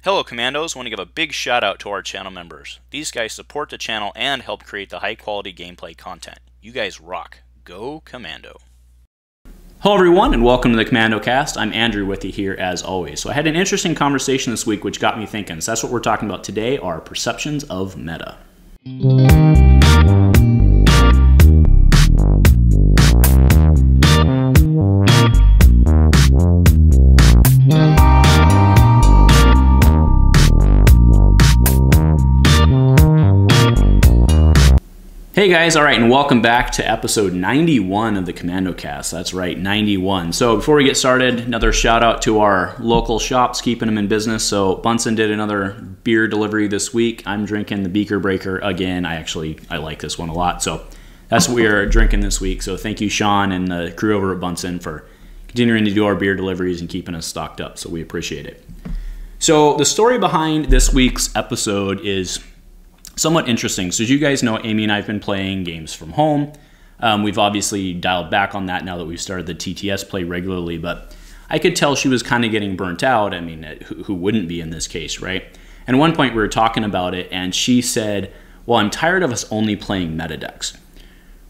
Hello Commandos, I want to give a big shout out to our channel members. These guys support the channel and help create the high quality gameplay content. You guys rock. Go Commando. Hello everyone and welcome to the Commando Cast. I'm Andrew with you here as always. So I had an interesting conversation this week which got me thinking. So that's what we're talking about today, are perceptions of meta. Hey guys, alright, and welcome back to episode 91 of the Commando Cast. That's right, 91. So before we get started, another shout out to our local shops, keeping them in business. So Bunsen did another beer delivery this week. I'm drinking the Beaker Breaker again. I like this one a lot. So that's what we are drinking this week. So thank you, Sean, and the crew over at Bunsen for continuing to do our beer deliveries and keeping us stocked up. So we appreciate it. So the story behind this week's episode is somewhat interesting. So as you guys know, Amy and I have been playing games from home. We've obviously dialed back on that now that we've started the TTS play regularly, but I could tell she was kind of getting burnt out. I mean, who wouldn't be in this case, right? And at one point we were talking about it and she said, well, I'm tired of us only playing meta decks,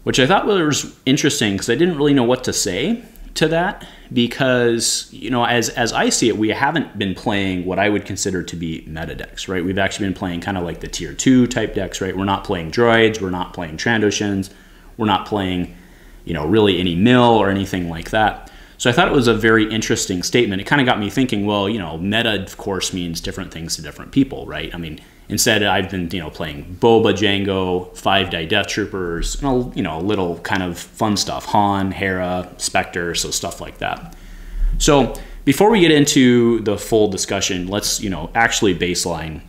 which I thought was interesting because I didn't really know what to say to that because, you know, as I see it, we haven't been playing what I would consider to be meta decks, right? We've actually been playing kind of like the tier 2 type decks, right? We're not playing droids, we're not playing Trandoshans, we're not playing, you know, really any mill or anything like that. So I thought it was a very interesting statement. It kind of got me thinking, well, you know, meta of course means different things to different people, right? I mean, instead I've been, you know, playing Boba, Jango, 5-die Death Troopers, and you know, a little kind of fun stuff, Han, Hera, Spectre, so stuff like that. So before we get into the full discussion, let's, you know, actually baseline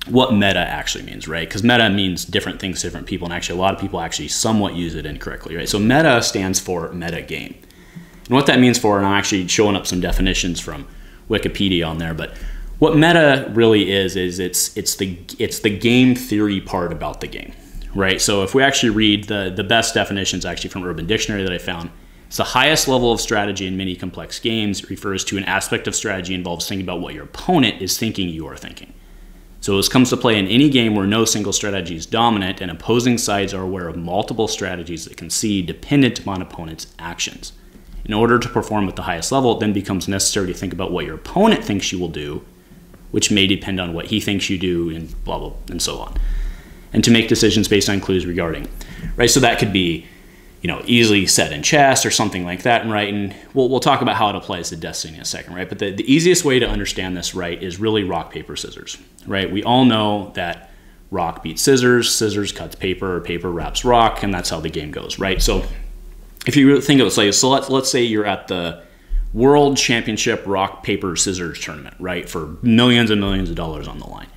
what meta actually means, right? Because meta means different things to different people, and actually a lot of people actually somewhat use it incorrectly, right? So meta stands for meta game. And what that means for, and I'm actually showing up some definitions from Wikipedia on there, but what meta really is it's the game theory part about the game, right? So if we actually read the best definitions actually from Urban Dictionary that I found, it's the highest level of strategy in many complex games. It refers to an aspect of strategy involves thinking about what your opponent is thinking you are thinking. So this comes to play in any game where no single strategy is dominant and opposing sides are aware of multiple strategies that can see dependent upon opponent's actions. In order to perform at the highest level, it then becomes necessary to think about what your opponent thinks you will do, which may depend on what he thinks you do, and blah, blah, and so on. And to make decisions based on clues regarding, right? So that could be, you know, easily set in chess or something like that, right? And we'll talk about how it applies to Destiny in a second, right? But the easiest way to understand this, right, is really rock, paper, scissors, right? We all know that rock beats scissors, scissors cuts paper, paper wraps rock, and that's how the game goes, right? So if you really think of it, like, so let's say you're at the World Championship Rock, Paper, Scissors tournament, right, for millions and millions of dollars on the line.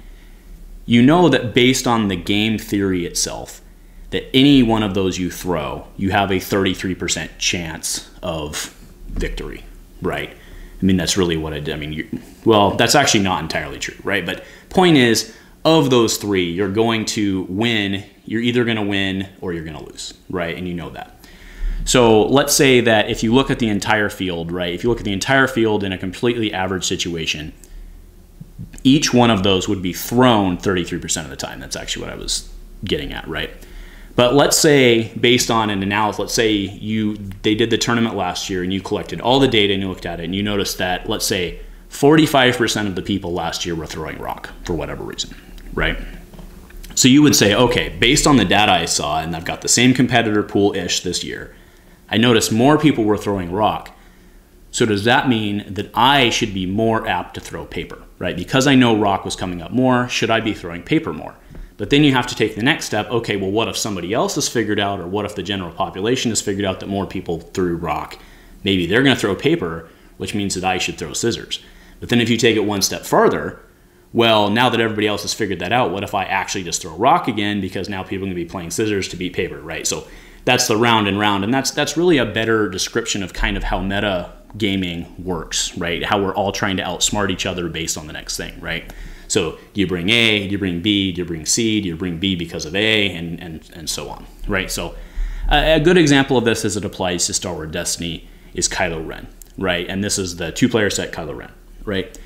You know that based on the game theory itself, that any one of those you throw, you have a 33% chance of victory, right? I mean, that's really what I did. I mean, well, that's actually not entirely true, right? But point is, of those three, you're going to win. You're either going to win or you're going to lose, right? And you know that. So let's say that if you look at the entire field, right, if you look at the entire field in a completely average situation, each one of those would be thrown 33% of the time. That's actually what I was getting at, right? But let's say, based on an analysis, let's say they did the tournament last year and you collected all the data and you looked at it and you noticed that, let's say, 45% of the people last year were throwing rock for whatever reason, right? So you would say, okay, based on the data I saw, and I've got the same competitor pool-ish this year, I noticed more people were throwing rock. So does that mean that I should be more apt to throw paper, right? Because I know rock was coming up more, should I be throwing paper more? But then you have to take the next step. Okay, well, what if somebody else has figured out, or what if the general population has figured out that more people threw rock? Maybe they're going to throw paper, which means that I should throw scissors. But then if you take it one step further, well, now that everybody else has figured that out, what if I actually just throw rock again, because now people are going to be playing scissors to beat paper, right? So that's the round and round, and that's really a better description of kind of how meta gaming works, right? How we're all trying to outsmart each other based on the next thing, right? So do you bring A, do you bring B, do you bring C, do you bring B because of A, and so on, right? So a good example of this as it applies to Star Wars Destiny is Kylo Ren, right? And this is the 2-player set Kylo Ren, right?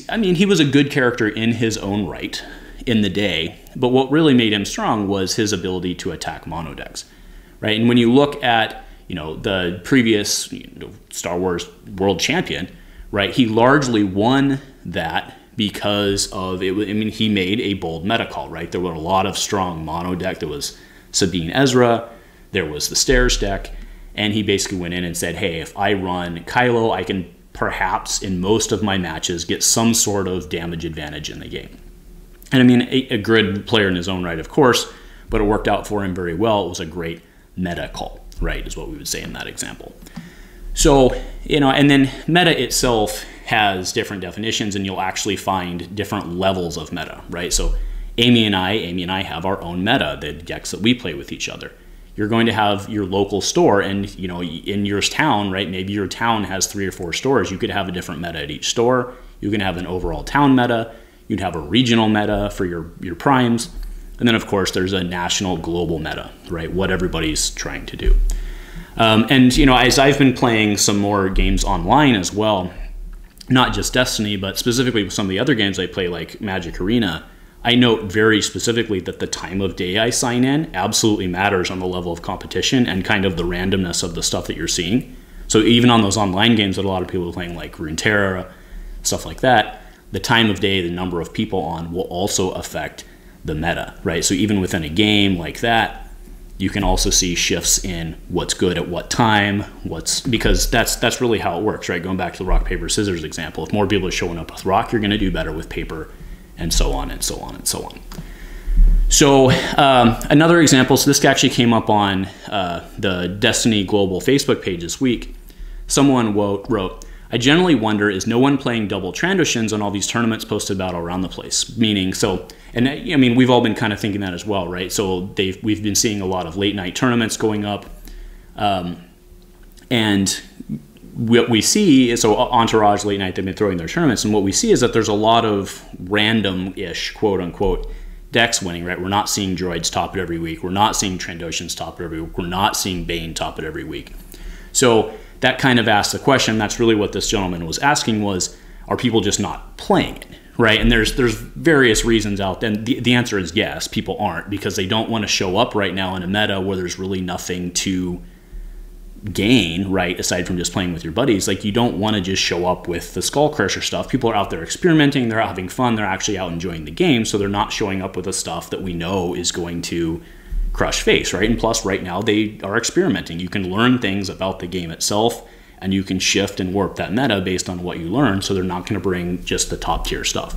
I mean, he was a good character in his own right in the day, but what really made him strong was his ability to attack mono decks, right? And when you look at, the previous Star Wars world champion, right, he largely won that because of it. I mean, he made a bold meta call, right? There were a lot of strong mono deck. There was Sabine Ezra, there was the Stairs deck, and he basically went in and said, hey, if I run Kylo, I can perhaps in most of my matches get some sort of damage advantage in the game. And I mean, a good player in his own right, of course, but it worked out for him very well. It was a great meta call, right, is what we would say in that example. So, and then meta itself has different definitions, and you'll actually find different levels of meta, right? So Amy and I have our own meta, the decks that we play with each other. You're going to have your local store, and in your town, right? Maybe your town has 3 or 4 stores. You could have a different meta at each store. You can have an overall town meta. You'd have a regional meta for your primes. And then, of course, there's a national global meta, right? What everybody's trying to do. And, as I've been playing some more games online as well, not just Destiny, but specifically with some of the other games I play, like Magic Arena, I note very specifically that the time of day I sign in absolutely matters on the level of competition and kind of the randomness of the stuff that you're seeing. So even on those online games that a lot of people are playing, like Runeterra, stuff like that, the time of day, the number of people on will also affect the meta, right? So even within a game like that, you can also see shifts in what's good at what time, because that's really how it works, right? Going back to the rock, paper, scissors example, if more people are showing up with rock, you're going to do better with paper, and so on and so on and so on. So another example, so this actually came up on the Destiny Global Facebook page this week. Someone wrote, I generally wonder, is no one playing double Trandoshans on all these tournaments posted about all around the place? Meaning, and I mean, we've all been kind of thinking that as well, right? So we've been seeing a lot of late night tournaments going up. And what we see is, so Entourage late night, they've been throwing their tournaments, and what we see is that there's a lot of random-ish, quote unquote, decks winning, right? We're not seeing droids top it every week. We're not seeing Trandoshans top it every week. We're not seeing Bane top it every week. So that kind of asks the question, that's really what this gentleman was asking, was, are people just not playing it, right? And there's various reasons out there, and the answer is yes, people aren't, because they don't want to show up right now in a meta where there's really nothing to gain, right, aside from just playing with your buddies. Like, you don't want to just show up with the Skull Crusher stuff. People are out there experimenting, they're out having fun, they're actually out enjoying the game, so they're not showing up with the stuff that we know is going to crush face, right? And plus, right now, they are experimenting. You can learn things about the game itself, and you can shift and warp that meta based on what you learn, so they're not going to bring just the top tier stuff.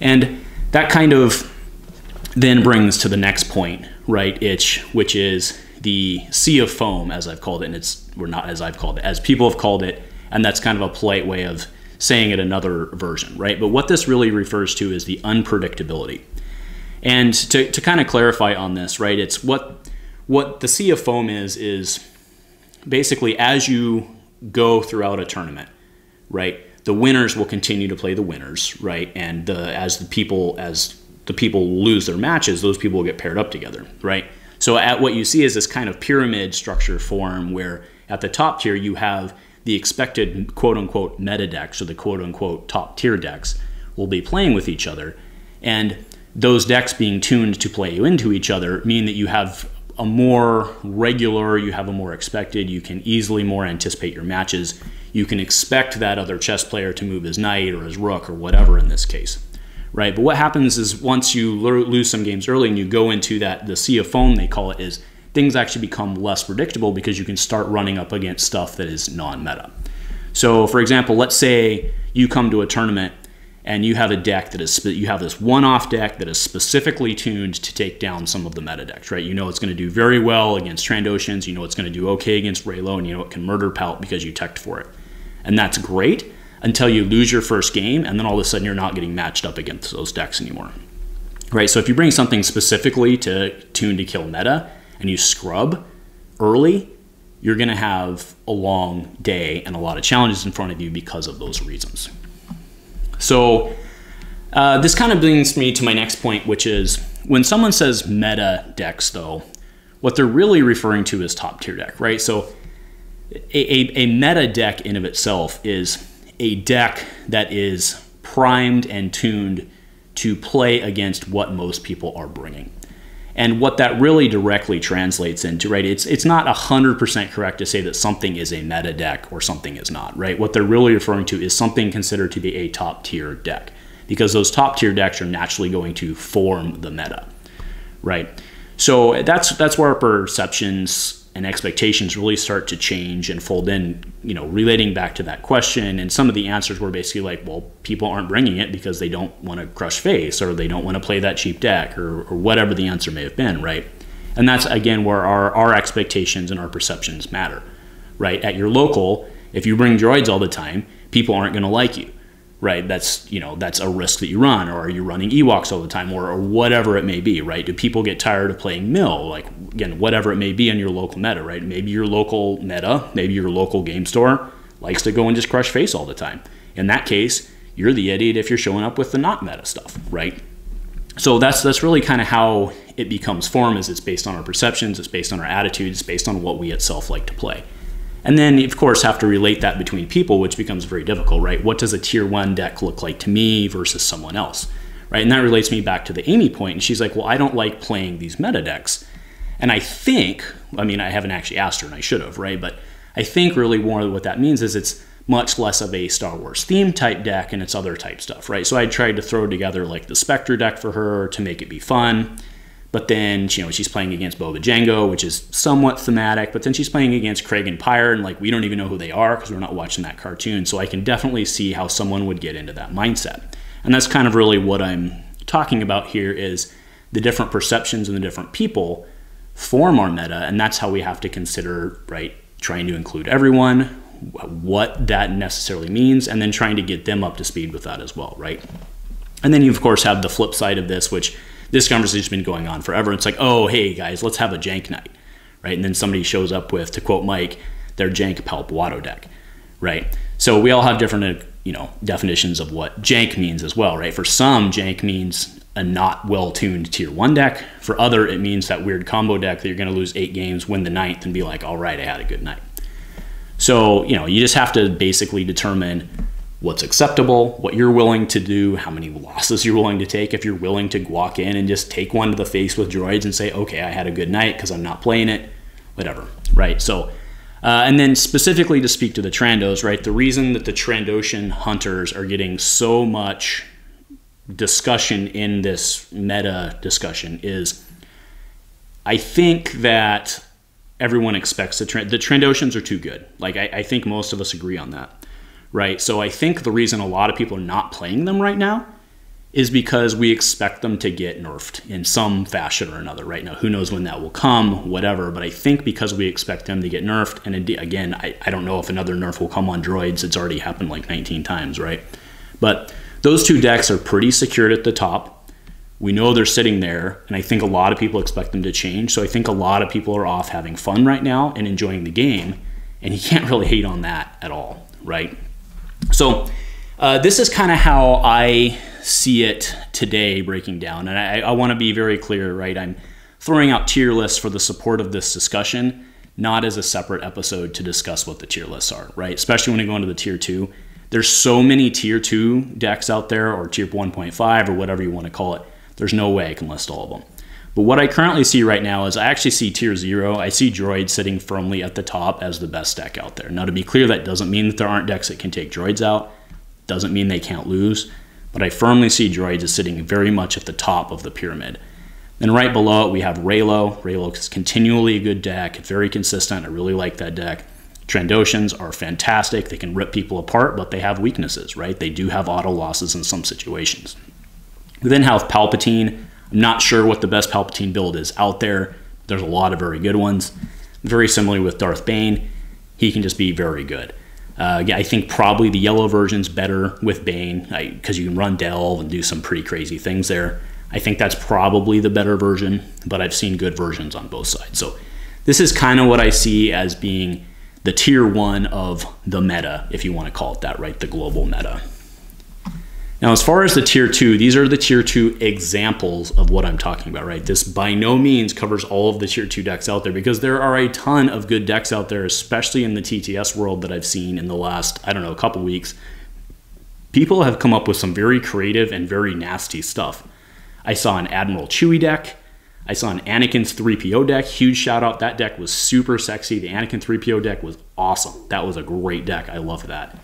And that kind of then brings to the next point, right, which is the sea of foam, as I've called it, and we're not as I've called it, as people have called it, and that's kind of a polite way of saying it another version, right? But what this really refers to is the unpredictability. And to kind of clarify on this, right, it's what the sea of foam is basically, as you go throughout a tournament, right, the winners will continue to play the winners, right, and as the people lose their matches, those people will get paired up together, right? So what you see is this kind of pyramid structure form where at the top tier you have the expected quote-unquote meta decks, or the quote-unquote top tier decks will be playing with each other, and those decks being tuned to play into each other mean that you have a more regular, you have a more expected, you can easily more anticipate your matches. You can expect that other chess player to move his knight or his rook or whatever in this case, right? But what happens is once you lose some games early and you go into the sea of foam, they call it, is things actually become less predictable because you can start running up against stuff that is non-meta. So for example, let's say you come to a tournament and you have a deck you have this one-off deck that is specifically tuned to take down some of the meta decks, right? You know it's going to do very well against Trandoshans, you know it's going to do okay against Raylo, and you know it can murder Pelt because you teched for it. And that's great until you lose your first game, and then all of a sudden you're not getting matched up against those decks anymore, right? So if you bring something specifically tuned to kill meta and you scrub early, you're going to have a long day and a lot of challenges in front of you because of those reasons. So this kind of brings me to my next point, which is when someone says meta decks, though, what they're really referring to is top tier deck, right? So a meta deck in of itself is a deck that is primed and tuned to play against what most people are bringing. And what that really directly translates into, right, it's not 100% correct to say that something is a meta deck or something is not, right? What they're really referring to is something considered to be a top tier deck, because those top tier decks are naturally going to form the meta, right? So that's where our perceptions and expectations really start to change and fold in, you know, relating back to that question. And some of the answers were basically like, well, people aren't bringing it because they don't want to crush face, or they don't want to play that cheap deck, or whatever the answer may have been, right? And that's, again, where our expectations and our perceptions matter, right? At your local, if you bring droids all the time, people aren't going to like you, right? That's, you know, that's a risk that you run. Or are you running Ewoks all the time, or whatever it may be, right? Do people get tired of playing mill? Like, again, whatever it may be in your local meta, right? Maybe your local meta, maybe your local game store likes to go and just crush face all the time. In that case, you're the idiot if you're showing up with the not meta stuff, right? So that's really kind of how it becomes form, is it's based on our perceptions, it's based on our attitudes, it's based on what we itself like to play. And then, of course, have to relate that between people, which becomes very difficult, right? What does a tier 1 deck look like to me versus someone else, right? And that relates me back to the Amy point. And she's like, well, I don't like playing these meta decks. And I think, I mean, I haven't actually asked her, and I should have, right? But I think really more what that means is it's much less of a Star Wars theme type deck and it's other type stuff, right? So I tried to throw together like the Spectre deck for her to make it be fun. But then, you know, she's playing against Boba Jango, which is somewhat thematic. But then she's playing against Craig and Pyre, and like we don't even know who they are because we're not watching that cartoon. So I can definitely see how someone would get into that mindset. And that's kind of really what I'm talking about here, is the different perceptions and the different people form our meta, and that's how we have to consider, right, trying to include everyone, what that necessarily means, and then trying to get them up to speed with that as well, right? And then you, of course, have the flip side of this, which this conversation's been going on forever. It's like, oh, hey, guys, let's have a jank night, right? And then somebody shows up with, to quote Mike, their jank Palp Watto deck, right? So we all have different, you know, definitions of what jank means as well, right? For some, jank means a not well-tuned tier 1 deck. For other, it means that weird combo deck that you're going to lose 8 games, win the 9th, and be like, all right, I had a good night. So, you know, you just have to basically determine what's acceptable, what you're willing to do, how many losses you're willing to take. If you're willing to walk in and just take one to the face with droids and say, okay, I had a good night because I'm not playing it, whatever, right? So, and then specifically to speak to the Trandos, right? The reason that the Trandoshan hunters are getting so much discussion in this meta discussion is, I think that everyone expects the Trandoshans are too good. Like, I think most of us agree on that. Right, so I think the reason a lot of people are not playing them right now is because we expect them to get nerfed in some fashion or another. Right now, who knows when that will come, whatever. But I think because we expect them to get nerfed, and again, I don't know if another nerf will come on droids. It's already happened like 19 times, right? But those two decks are pretty secured at the top. We know they're sitting there, and I think a lot of people expect them to change. So I think a lot of people are off having fun right now and enjoying the game, and you can't really hate on that at all, right? So this is kind of how I see it today breaking down. And I want to be very clear, right? I'm throwing out tier lists for the support of this discussion, not as a separate episode to discuss what the tier lists are, right? Especially when you go into the tier 2. There's so many tier 2 decks out there, or tier 1.5 or whatever you want to call it. There's no way I can list all of them. But what I currently see right now is I actually see tier 0. I see droids sitting firmly at the top as the best deck out there. Now, to be clear, that doesn't mean that there aren't decks that can take droids out. Doesn't mean they can't lose. But I firmly see droids as sitting very much at the top of the pyramid. Then right below it, we have Raylo. Raylo is continually a good deck. It's very consistent. I really like that deck. Trandoshans are fantastic. They can rip people apart, but they have weaknesses, right? They do have auto losses in some situations. We then have Palpatine. I'm not sure what the best Palpatine build is out there. There's a lot of very good ones. Very similarly with Darth Bane, he can just be very good. Yeah, I think probably the yellow version's better with Bane because you can run Delve and do some pretty crazy things there. I think that's probably the better version, but I've seen good versions on both sides. So this is kind of what I see as being the tier 1 of the meta, if you want to call it that, right? The global meta. Now, as far as the tier 2, these are the tier 2 examples of what I'm talking about, right? This by no means covers all of the tier 2 decks out there, because there are a ton of good decks out there, especially in the TTS world that I've seen in the last, I don't know, a couple weeks. people have come up with some very creative and very nasty stuff. I saw an Admiral Chewie deck. I saw an Anakin's 3PO deck. Huge shout out. That deck was super sexy. The Anakin 3PO deck was awesome. That was a great deck. I love that.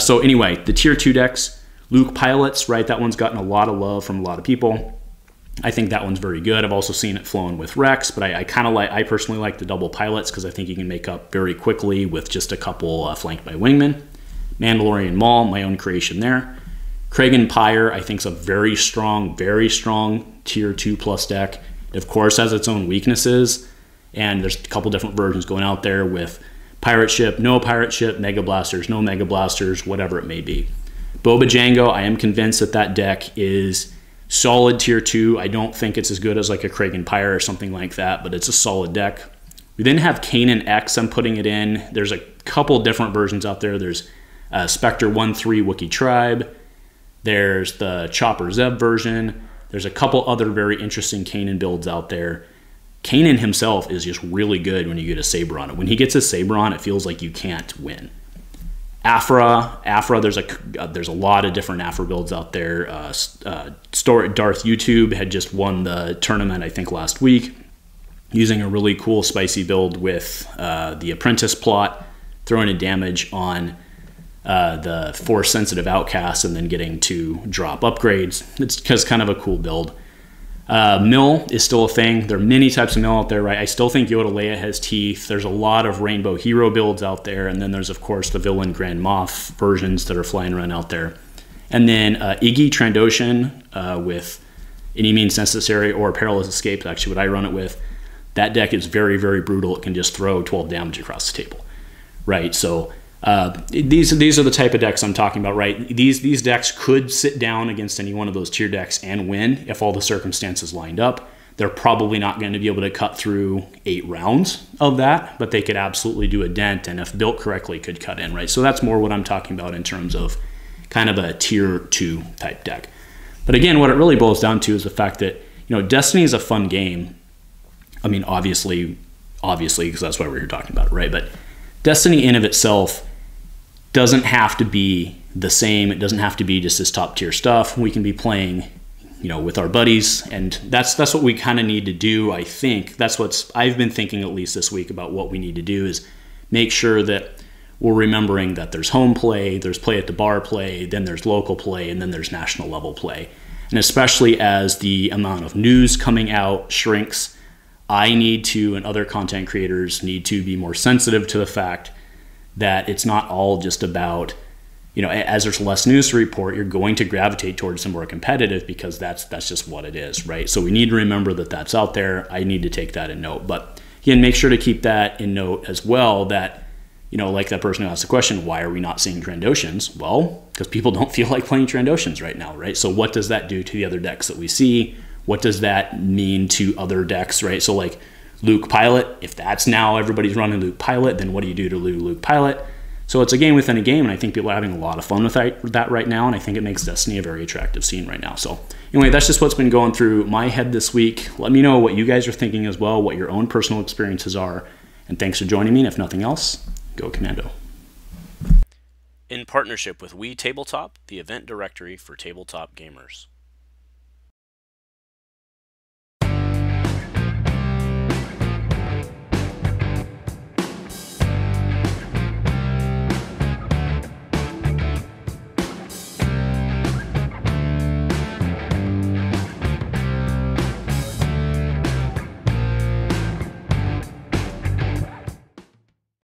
So anyway, the tier 2 decks, Luke Pilots, right? That one's gotten a lot of love from a lot of people. I think that one's very good. I've also seen it flowing with Rex, but I personally like the double pilots because I think you can make up very quickly with just a couple flanked by wingmen. Mandalorian Maul, my own creation there. Kragan Pyre, I think, is a very strong tier 2 plus deck. It, of course, has its own weaknesses, and there's a couple different versions going out there with pirate ship, no pirate ship, mega blasters, no mega blasters, whatever it may be. Boba Jango, I am convinced that that deck is solid tier 2. I don't think it's as good as like a Kragan Pyre or something like that, but it's a solid deck. We then have Kanan X, I'm putting it in. There's a couple different versions out there. There's Spectre 1-3 Wookiee Tribe. There's the Chopper Zeb version. There's a couple other very interesting Kanan builds out there. Kanan himself is just really good when you get a Saber on it. When he gets a Saber on, it feels like you can't win. Afra, there's a lot of different Afra builds out there. Darth YouTube had just won the tournament, I think, last week, using a really cool spicy build with the Apprentice plot, throwing in damage on the Force-sensitive outcasts and then getting to drop upgrades. It's because kind of a cool build. Mill is still a thing. There are many types of mill out there, right? I still think Yoda Leia has teeth. There's a lot of Rainbow Hero builds out there. And then there's, of course, the Villain Grand Moff versions that are flying around out there. And then Iggy Trandoshan with Any Means Necessary or Perilous Escape is actually what I run it with. That deck is very, very brutal. It can just throw 12 damage across the table, right? So these are the type of decks I'm talking about, right? These decks could sit down against any one of those tier decks and win if all the circumstances lined up. They're probably not going to be able to cut through 8 rounds of that, but they could absolutely do a dent, and if built correctly, could cut in, right? So that's more what I'm talking about in terms of kind of a tier 2 type deck. But again, what it really boils down to is the fact that, you know, Destiny is a fun game. I mean, obviously, because that's why we're here talking about it, right? But Destiny in of itself doesn't have to be the same. It doesn't have to be just this top tier stuff. We can be playing, you know, with our buddies, and that's what we kind of need to do. I think that's what I've been thinking, at least this week, about what we need to do is make sure that we're remembering that there's home play, there's play at the bar play, then there's local play, and then there's national level play. And especially as the amount of news coming out shrinks, I need to, and other content creators need to, be more sensitive to the fact that it's not all just about, you know, as there's less news to report, you're going to gravitate towards some more competitive because that's just what it is, right? So we need to remember that that's out there. I need to take that in note. But again, make sure to keep that in note as well, that, you know, like that person who asked the question, why are we not seeing Trandoshans? Well, because people don't feel like playing Trandoshans right now, right? So what does that do to the other decks that we see? What does that mean to other decks, right? So like Luke Pilot, if that's now everybody's running Luke Pilot, then what do you do to Luke Pilot? So it's a game within a game, and I think people are having a lot of fun with that right now, and I think it makes Destiny a very attractive scene right now. So anyway, that's just what's been going through my head this week. Let me know what you guys are thinking as well, what your own personal experiences are, and thanks for joining me, and if nothing else, go Commando. In partnership with We Tabletop, the event directory for tabletop gamers.